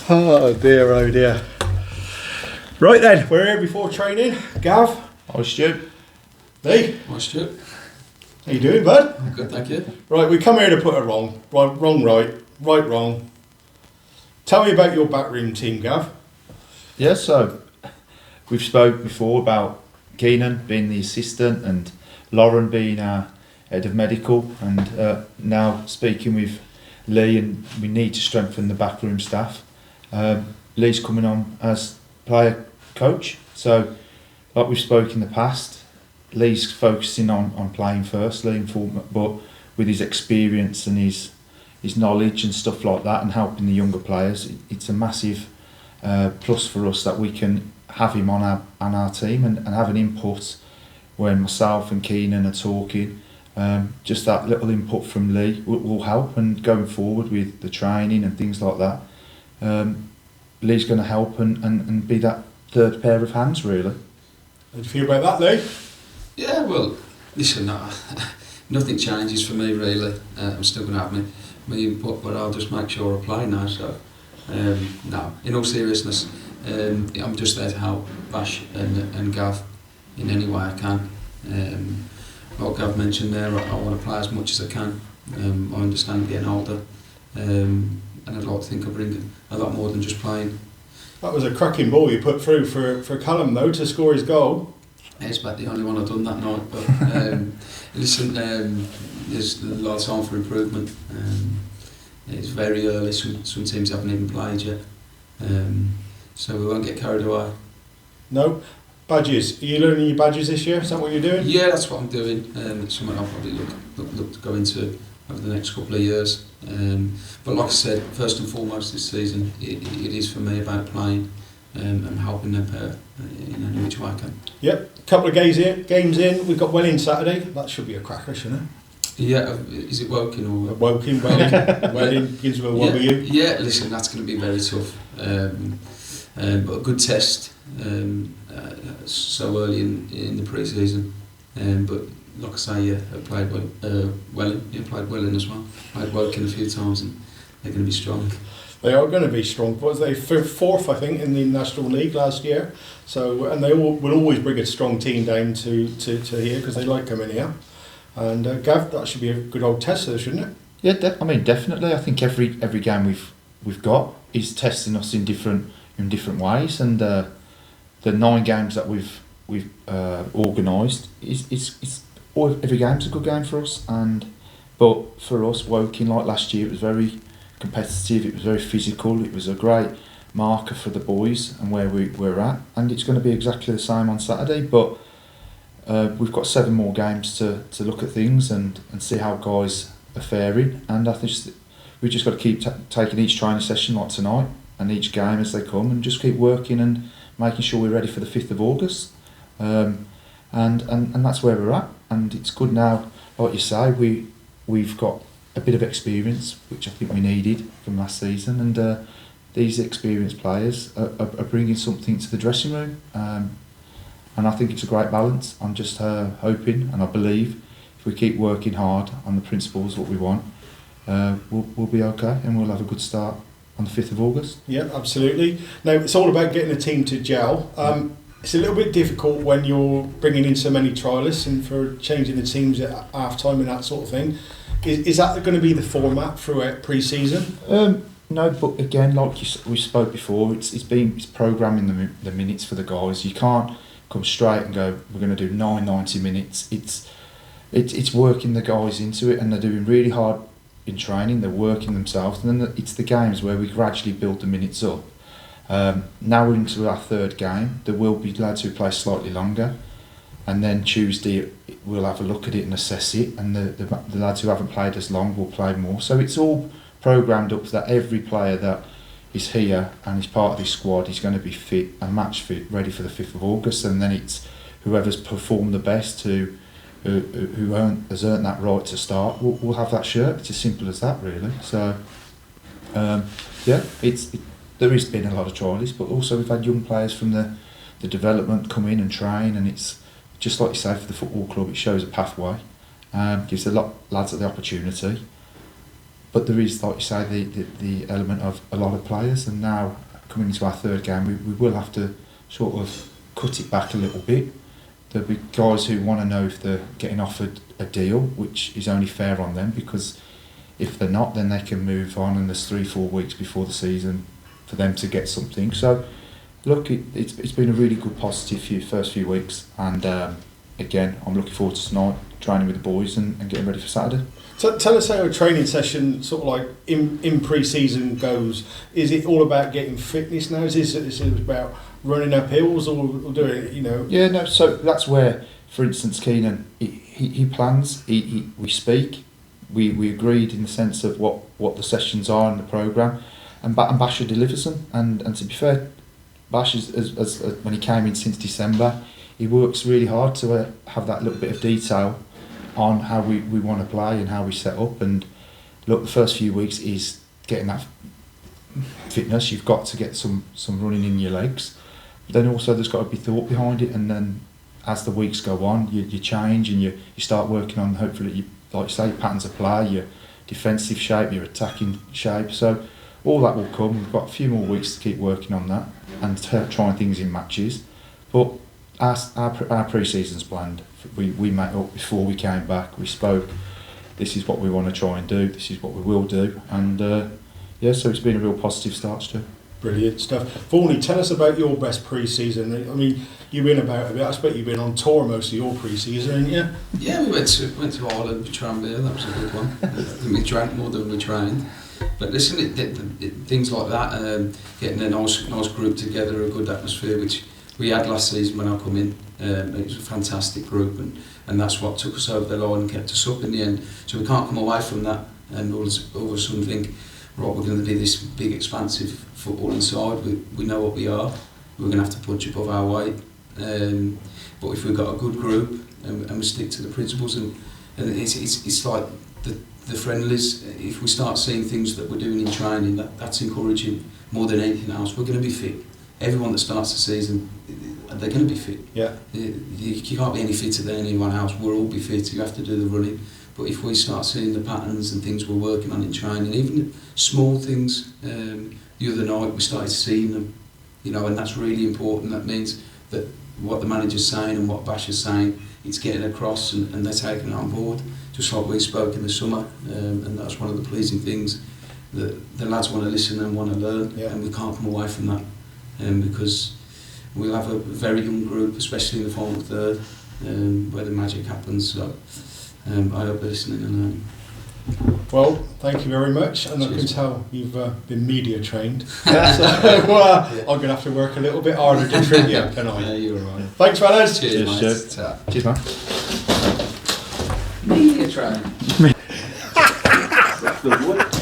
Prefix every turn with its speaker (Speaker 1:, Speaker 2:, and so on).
Speaker 1: Oh dear, oh dear. Right then, we're here before training. Gav.
Speaker 2: Hi Stu.
Speaker 1: Lee.
Speaker 3: Hi Stuart.
Speaker 1: How you doing, bud?
Speaker 3: I'm good, thank you.
Speaker 1: Right, we come here to put it wrong. Right, wrong. Tell me about your backroom team, Gav.
Speaker 2: Yeah, so we've spoke before about Keenan being the assistant and Lauren being our head of medical, and now speaking with Lee, and we need to strengthen the backroom staff. Lee's coming on as player coach, so like we've spoke in the past, Lee's focusing on playing first, Lee Vaughan, but with his experience and his knowledge and stuff like that, and helping the younger players, it's a massive plus for us that we can have him on our team and have an input when myself and Keenan are talking. Just that little input from Lee will help, and going forward with the training and things like that, Lee's going to help and be that third pair of hands, really.
Speaker 1: How do you feel about that, Lee?
Speaker 3: Yeah, well, listen, nothing changes for me really. I'm still going to have my input, but I'll just make sure I play now. So, no, in all seriousness, I'm just there to help Bash and Gav in any way I can. Like Gav mentioned there, I want to play as much as I can. I understand I'm getting older, and I'd like to think I bring a lot more than just playing.
Speaker 1: That was a cracking ball you put through for Callum, though, to score his goal.
Speaker 3: It's about the only one I've done that night, but listen, there's a lot of time for improvement. It's very early, some teams haven't even played yet, so we won't get carried away.
Speaker 1: No? Badges. Are you learning your badges this year? Is that what you're doing?
Speaker 3: Yeah, that's what I'm doing. It's something I'll probably look to go into over the next couple of years. But like I said, first and foremost this season, it is for me about playing and helping them in any which way I can.
Speaker 1: Yep. Couple of games in. We've got Welling Saturday. That should be a cracker, shouldn't it?
Speaker 3: Yeah, is it Woking or...
Speaker 1: Woking, Welling begins with a W.
Speaker 3: Yeah, listen, that's going to be very tough. But a good test so early in the pre-season. But like I say, yeah, I played Welling. Yeah, played Welling as well. Played Woking a few times, and they're going to be strong.
Speaker 1: They are going to be strong. Was they fourth, I think, in the National League last year? So, and they will always bring a strong team down to here because they like coming here. And Gav, that should be a good old test, there, shouldn't it?
Speaker 2: Yeah, definitely. I think every game we've got is testing us in different ways, and the 9 games that we've organised is every game's a good game for us. But for us, Woking, like last year, it was very competitive. It was very physical. It was a great marker for the boys and where we're at, and it's going to be exactly the same on Saturday. But we've got 7 more games to look at things and see how guys are faring, and I think we've just got to keep taking each training session like tonight and each game as they come, and just keep working and making sure we're ready for the 5th of August. And that's where we're at, and it's good now, like you say, we've got a bit of experience, which I think we needed from last season, and these experienced players are bringing something to the dressing room, and I think it's a great balance. I'm just hoping, and I believe, if we keep working hard on the principles what we want, we'll be okay, and we'll have a good start on the 5th of August.
Speaker 1: Yeah, absolutely. Now, it's all about getting a team to gel. It's a little bit difficult when you're bringing in so many trialists and for changing the teams at half-time and that sort of thing. Is that going to be the format throughout pre-season?
Speaker 2: No, but again, like we spoke before, it's programming the minutes for the guys. You can't come straight and go, we're going to do 90 minutes. It's working the guys into it, and they're doing really hard in training. They're working themselves, and then it's the games where we gradually build the minutes up. Now we're into our 3rd game. There will be lads who play slightly longer, and then Tuesday we'll have a look at it and assess it, and the lads who haven't played as long will play more. So it's all programmed up so that every player that is here and is part of this squad is going to be fit and match fit, ready for the 5th of August, and then it's whoever's performed the best who has earned that right to start will have that shirt. It's as simple as that, really. So yeah, there has been a lot of trialists, but also we've had young players from the development come in and train, and it's just like you say, for the football club, it shows a pathway, gives a lot lads the opportunity. but there is, like you say, the element of a lot of players, and now coming into our third game, we will have to sort of cut it back a little bit. There'll be guys who want to know if they're getting offered a deal, which is only fair on them, because if they're not, then they can move on, and there's 3-4 weeks before the season for them to get something. So look, it's been a really good positive first few weeks, and again, I'm looking forward to tonight, training with the boys and getting ready for Saturday.
Speaker 1: So tell us how a training session, sort of like in pre-season, goes. Is it all about getting fitness now? Is it about running up hills or doing it, you know?
Speaker 2: Yeah, no. So that's where, for instance, Keenan, he plans. We speak. We agreed in the sense of what the sessions are in the programme, and Basher delivers them. And to be fair, Bash as when he came in since December, he works really hard to have that little bit of detail on how we want to play and how we set up. And look, the first few weeks is getting that fitness. You've got to get some running in your legs, but then also there's got to be thought behind it. And then as the weeks go on, you change and you start working on, hopefully, like you say, patterns of play, your defensive shape, your attacking shape. So all that will come. We've got a few more weeks to keep working on that and trying things in matches. But our pre-season's planned. We met up before we came back. We spoke. This is what we want to try and do. This is what we will do. And so it's been a real positive start, Stu.
Speaker 1: Brilliant stuff. Vaughan, tell us about your best pre-season. I mean, you've been about a bit. I expect you've been on tour most of your pre-season, haven't you?
Speaker 3: Yeah, we went to Ireland with Tranmere. That was a good one. We drank more than we trained. But listen, things like that, getting a nice group together, a good atmosphere, which we had last season when I come in. It was a fantastic group, and that's what took us over the line and kept us up in the end. So we can't come away from that and all of a sudden think, right, we're going to be this big, expansive football inside. We know what we are. We're going to have to punch above our weight. But if we've got a good group and we stick to the principles, and it's like the friendlies, if we start seeing things that we're doing in training, that's encouraging more than anything else. We're going to be fit. Everyone that starts the season, they're going to be fit.
Speaker 1: Yeah.
Speaker 3: You can't be any fitter than anyone else. We'll all be fit. You have to do the running. But if we start seeing the patterns and things we're working on in training, even small things, the other night we started seeing them, and that's really important. That means that what the manager's saying and what Bash is saying, it's getting across and they're taking it on board, just like we spoke in the summer. And that's one of the pleasing things, that the lads want to listen and want to learn, and we can't come away from that. Because we'll have a very young group, especially in the final third, where the magic happens. So I hope they're listening and learning.
Speaker 1: Well, thank you very much, and cheers. I can tell you've been media trained, so I'm going to have to work a little bit harder to treat you tonight.
Speaker 3: Yeah, you're right.
Speaker 1: Thanks, fellas.
Speaker 3: Cheers,
Speaker 2: Cheers, man.
Speaker 3: Media trained.
Speaker 4: The wood.